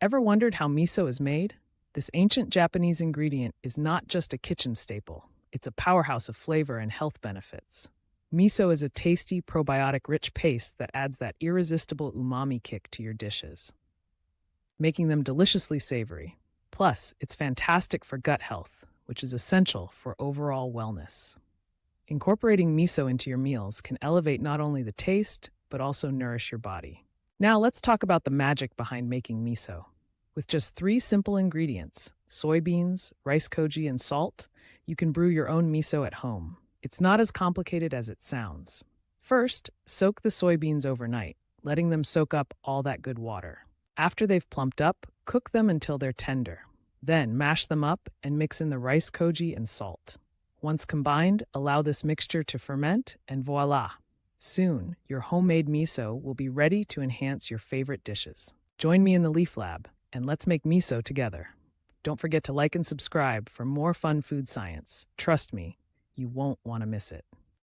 Ever wondered how miso is made? This ancient Japanese ingredient is not just a kitchen staple, it's a powerhouse of flavor and health benefits. Miso is a tasty, probiotic-rich paste that adds that irresistible umami kick to your dishes, making them deliciously savory. Plus, it's fantastic for gut health, which is essential for overall wellness. Incorporating miso into your meals can elevate not only the taste, but also nourish your body. Now let's talk about the magic behind making miso. With just 3 simple ingredients, soybeans, rice koji, and salt, you can brew your own miso at home. It's not as complicated as it sounds. First, soak the soybeans overnight, letting them soak up all that good water. After they've plumped up, cook them until they're tender. Then mash them up and mix in the rice koji and salt. Once combined, allow this mixture to ferment and voila! Soon, your homemade miso will be ready to enhance your favorite dishes. Join me in the Leaf Lab, and let's make miso together. Don't forget to like and subscribe for more fun food science. Trust me, you won't want to miss it.